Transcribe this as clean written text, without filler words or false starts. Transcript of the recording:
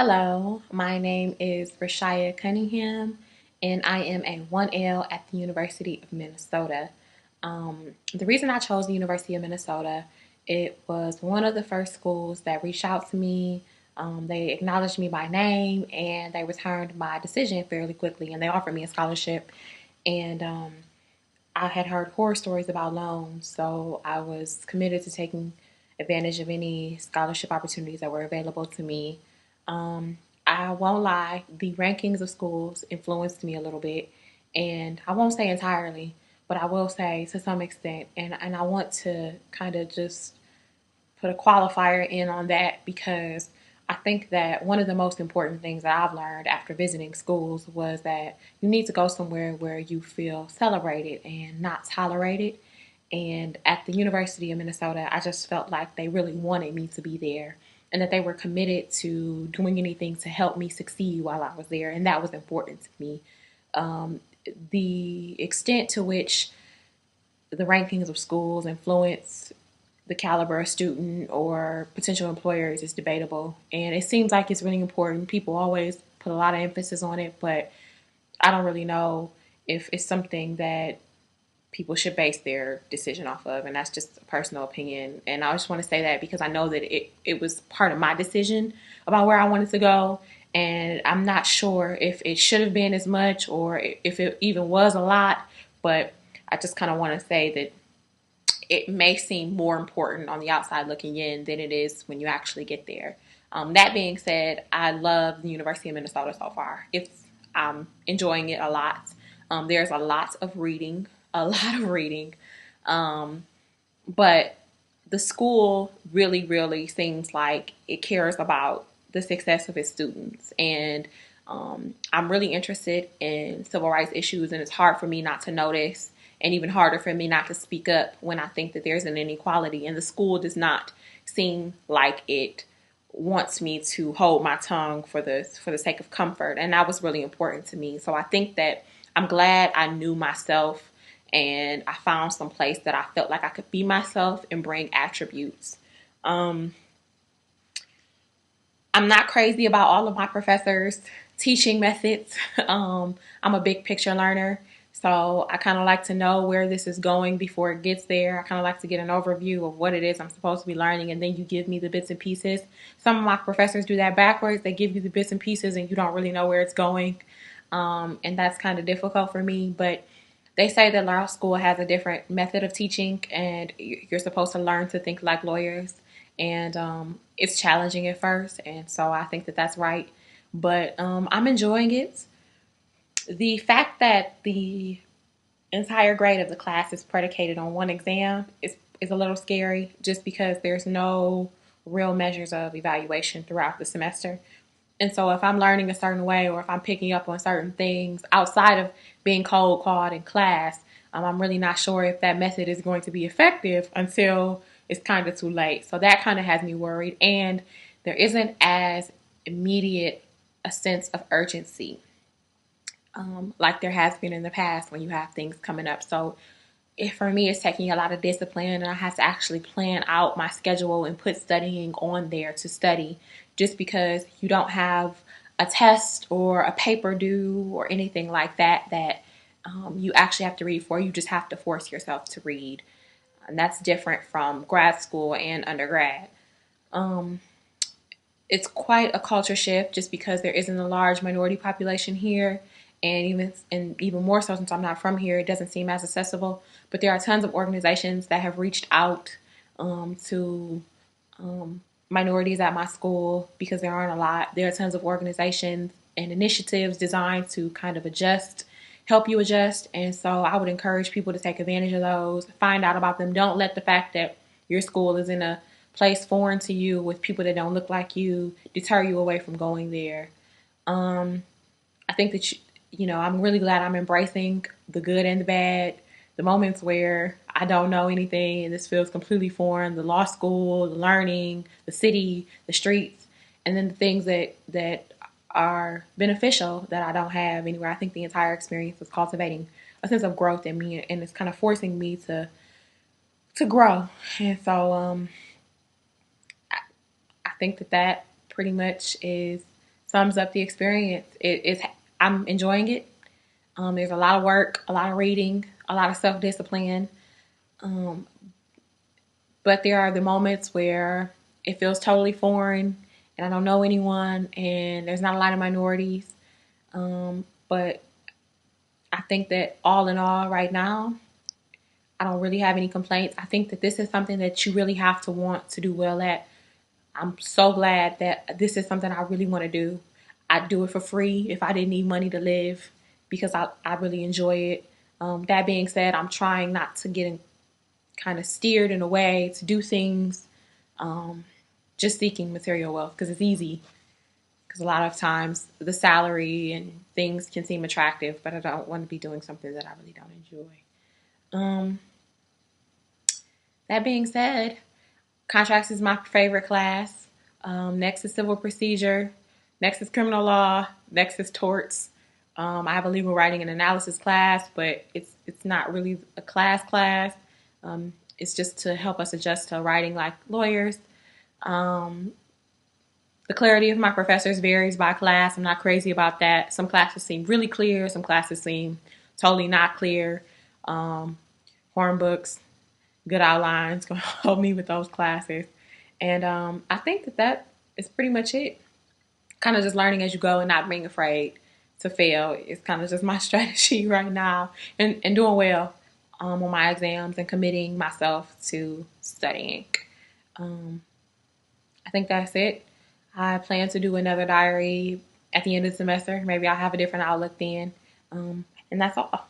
Hello, my name is RaShya Cunningham, and I am a 1L at the University of Minnesota. The reason I chose the University of Minnesota, it was one of the first schools that reached out to me. They acknowledged me by name, and they returned my decision fairly quickly, and they offered me a scholarship. And I had heard horror stories about loans, so I was committed to taking advantage of any scholarship opportunities that were available to me. I won't lie, the rankings of schools influenced me a little bit, and I won't say entirely, but I will say to some extent. And I want to kind of just put a qualifier in on that because I think that one of the most important things that I've learned after visiting schools was that you need to go somewhere where you feel celebrated and not tolerated. And at the University of Minnesota, I just felt like they really wanted me to be there and that they were committed to doing anything to help me succeed while I was there. And that was important to me. The extent to which the rankings of schools influence the caliber of student or potential employers is debatable. And it seems like it's really important. People always put a lot of emphasis on it, but I don't really know if it's something that people should base their decision off of. And that's just a personal opinion. And I just want to say that because I know that it was part of my decision about where I wanted to go. And I'm not sure if it should have been as much or if it even was a lot, but I just kind of want to say that it may seem more important on the outside looking in than it is when you actually get there. That being said, I love the University of Minnesota so far. I'm enjoying it a lot. There's a lot of reading, but the school really, really seems like it cares about the success of its students. And I'm really interested in civil rights issues, and it's hard for me not to notice and even harder for me not to speak up when I think that there's an inequality. And the school does not seem like it wants me to hold my tongue for the sake of comfort. And that was really important to me. So I think that I'm glad I knew myself and I found some place that I felt like I could be myself and bring attributes. I'm not crazy about all of my professors' teaching methods. I'm a big picture learner. So I kind of like to know where this is going before it gets there. I kind of like to get an overview of what it is I'm supposed to be learning, and then you give me the bits and pieces. Some of my professors do that backwards. They give you the bits and pieces, and you don't really know where it's going. And that's kind of difficult for me. But they say that law school has a different method of teaching, and you're supposed to learn to think like lawyers. And it's challenging at first, and so I think that that's right. But I'm enjoying it. The fact that the entire grade of the class is predicated on one exam is a little scary just because there's no real measures of evaluation throughout the semester. And so if I'm learning a certain way or if I'm picking up on certain things outside of being cold called in class, I'm really not sure if that method is going to be effective until it's kind of too late. So that kind of has me worried. And there isn't as immediate a sense of urgency like there has been in the past when you have things coming up. So for me, it's taking a lot of discipline, and I have to actually plan out my schedule and put studying on there to study. Just because you don't have a test or a paper due or anything like that you actually have to read for, you just have to force yourself to read. And that's different from grad school and undergrad. It's quite a culture shift just because there isn't a large minority population here. And even more so since I'm not from here, it doesn't seem as accessible. But there are tons of organizations that have reached out to minorities at my school because there aren't a lot. There are tons of organizations and initiatives designed to kind of help you adjust. And so I would encourage people to take advantage of those, find out about them. Don't let the fact that your school is in a place foreign to you with people that don't look like you deter you away from going there. I think that I'm really glad I'm embracing the good and the bad, the moments where I don't know anything and this feels completely foreign, the law school, the learning, the city, the streets, and then the things that are beneficial that I don't have anywhere. I think the entire experience is cultivating a sense of growth in me, and it's kind of forcing me to grow. And so I think that pretty much is sums up the experience. I'm enjoying it. There's a lot of work, a lot of reading, a lot of self-discipline. But there are the moments where it feels totally foreign and I don't know anyone and there's not a lot of minorities. But I think that all in all, right now, I don't really have any complaints. I think that this is something that you really have to want to do well at. I'm so glad that this is something I really want to do. I'd do it for free if I didn't need money to live because I really enjoy it. That being said, I'm trying not to get kind of steered in a way to do things just seeking material wealth because it's easy. Because a lot of times the salary and things can seem attractive, but I don't want to be doing something that I really don't enjoy. That being said, contracts is my favorite class. Next is civil procedure. Next is criminal law. Next is torts. I have a legal writing and analysis class, but it's not really a class. It's just to help us adjust to writing like lawyers. The clarity of my professors varies by class. I'm not crazy about that. Some classes seem really clear. Some classes seem totally not clear. Horn books, good outlines, going to help me with those classes. And I think that is pretty much it. Kind of just learning as you go and not being afraid to fail. It's kind of just my strategy right now and doing well on my exams and committing myself to studying. I think that's it. I plan to do another diary at the end of the semester. Maybe I'll have a different outlook then. And that's all.